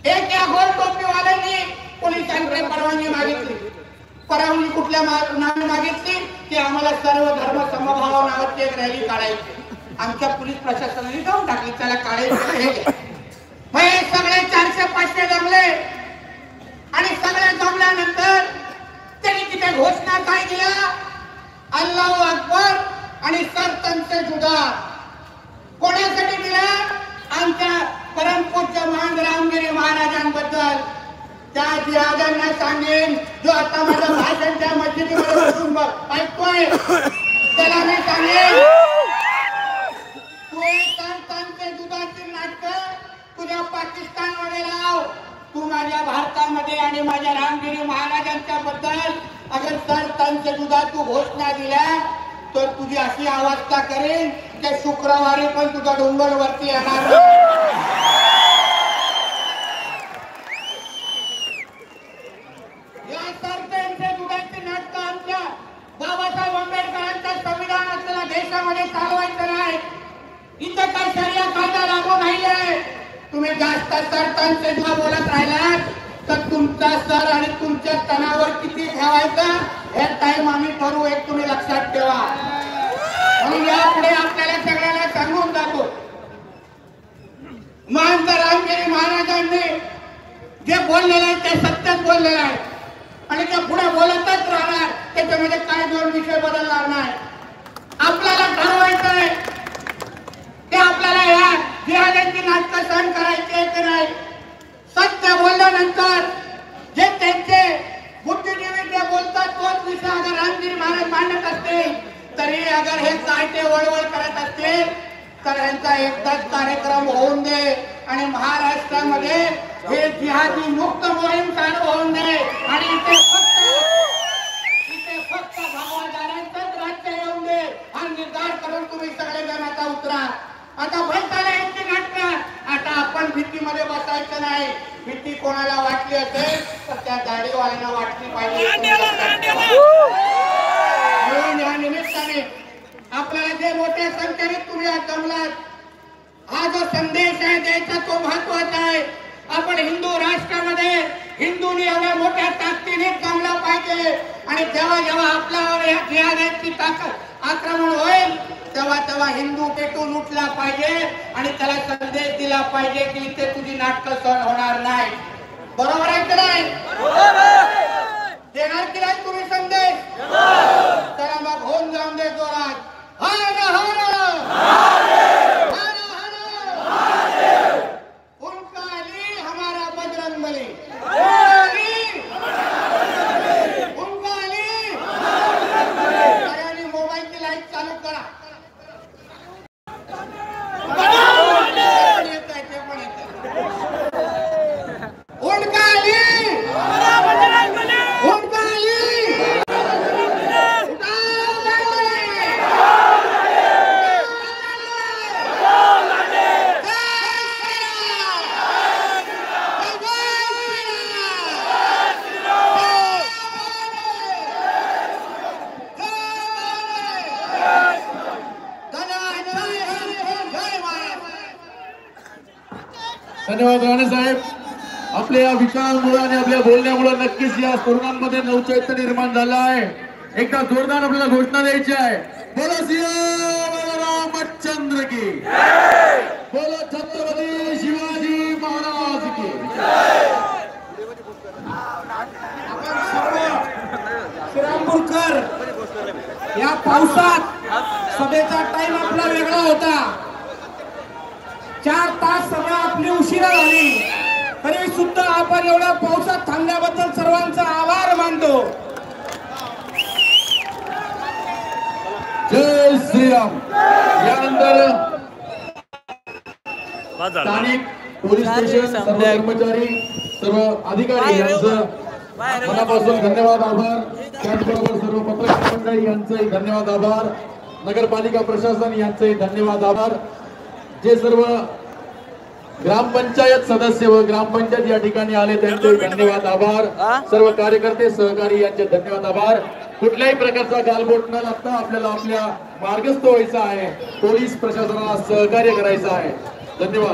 एक या गोल टोपीवाल्यांनी पोलिसांकडे परवानगी मागितली. परवानगी कुठल्या नावाने मागितली की आम्हाला सर्व धर्म समभाव नावाची एक रॅली काढायची. आमच्या पोलीस प्रशासनाने जाऊन टाकली, त्याला काढायचं हे. मग हे सगळे 400-500 जमले आणि सगळे जमल्यानंतर त्यांनी तिथे घोषणा काय दिल्या, अल्लाहू अकबर आणि सरतनचे जुदा. कोणासाठी दिला? आमच्या परमपूज्य महान रामगिरी महाराजांबद्दल. त्या जिहाद्यांना सांगेन, जो आता माझं भाषण त्या मस्जिदीमध्ये बसून ऐकतोय त्याला मी सांगेन, तू सरतनचे जुदाची नाटकं तुझ्या पाकिस्तानमध्ये लाव. तू माझ्या भारतामध्ये आणि माझ्या रामगिरी महाराजांच्या बद्दल अगर सरतनचे जुदा तू घोषणा दिल्या तर तुझी अशी अवस्था करेन की शुक्रवारी पण तुझा डोंगर वरती येणार. या सरतनचे जुदाची नाटकं आमच्या बाबासाहेब आंबेडकरांच्या संविधान असलेल्या देशामध्ये चालवायचं नाही. इथं काय शरिया कायदा लागू नाहीये. तुम्ही जास्त सरतनचे जुदा बोलत राहिलात तर तुमचा सर आणि तुमच्या तणावर किती ठेवायचा हे टाइम आम्ही ठरवू. एक तुम्ही लक्षात ठेवा. म्हणून यापुढे आपल्याला सगळ्यांना सांगून जातो, महंत रामगिरी महाराजांनी जे बोललेलं आहे ते सत्यच बोललेलं आहे आणि ते पुढे बोलतच राहणार. त्याच्यामध्ये काय दोन विषय बदलणार नाही. आपल्याला ठरवायचं आहे ते आपल्याला या जिहाद्यांची नाटकं सहन करायची की नाही. सत्य बोलल्यानंतर जे त्यांचे बुद्धिजीवी जे बोलतात तोच विषय अगर रामगिरी महाराज मांडत असतील तरी अगर हे चालते वळवळ करत असतील तर यांचा एकदाच कार्यक्रम होऊन दे आणि महाराष्ट्रामध्ये हे जिहादी मुक्त मोहीम चालू होऊन दे आणि इथे फक्त भगवादारांचंच राज्य येऊन दे हा निर्धार करून तुम्ही सगळेजण आता उतरा. आता भरताना यांची नाटकं. आता आपण भीतीमध्ये बसायचं नाही. भीती कोणाला वाटली असेल तर त्या दाढीवाल्यांना वाटली पाहिजे. म्हणून या निमित्ताने आपल्याला जे मोठ्या संख्येने तुम्ही आज जमलात, हा जो संदेश आहे द्यायचा तो महत्वाचा आहे. आपण हिंदू राष्ट्रामध्ये हिंदूंनी एवढ्या मोठ्या ताकदीने जमला पाहिजे आणि जेव्हा जेव्हा आपल्यावर या जिहाद्यांची ताकद आक्रमण होईल तेव्हा तेव्हा हिंदू पेटून उठला पाहिजे आणि त्याला संदेश दिला पाहिजे की इथे तुझी नाटकं सहन होणार नाही. बरोबर आहे की नाही? देणार की नाही तुम्ही संदेश? चला मग होऊन जाऊन दे जोरात. उनका अली हमारा बजरंग बली. उनका अली. सगळ्यांनी मोबाईलची लाईट चालू करा. उनका अली. उनका अली. धन्यवाद राणे साहेब. आपल्या या विचारांमुळे आणि आपल्या बोलण्यामुळे नक्कीच या तरुणांमध्ये नवचैत्य निर्माण झाला आहे. एकदा जोरदार आपल्याला घोषणा द्यायची आहे. बोला सिया रामचंद्र की, बोला छत्रपती शिवाजी महाराज की. श्रीरामपूरकर या पावसात सभेचा टाइम आपला वेगळा होता. 4 तास सभा आपली उशिरा झाली तरी सुद्धा आपण एवढ्या पावसात थांबल्याबद्दल सर्वांचा आभार मानतो. जय श्रीराम. यानंतर स्थानिक पोलीस स्टेशन सर्व कर्मचारी सर्व अधिकारी यांचं मनापासून धन्यवाद आभार. त्याचबरोबर सर्व पत्रकार मंडळी यांचंही धन्यवाद आभार. नगरपालिका प्रशासन यांचंही धन्यवाद आभार. जे सर्व ग्रामपंचायत सदस्य व ग्रामपंचायत या ठिकाणी आले त्यांचे धन्यवाद आभार. सर्व कार्यकर्ते सहकारी यांचे धन्यवाद आभार. कुठल्याही प्रकारचा गालबोट न लागता आपल्याला आपल्या मार्गस्थ व्हायचं आहे. पोलीस प्रशासनाला सहकार्य करायचं आहे. धन्यवाद.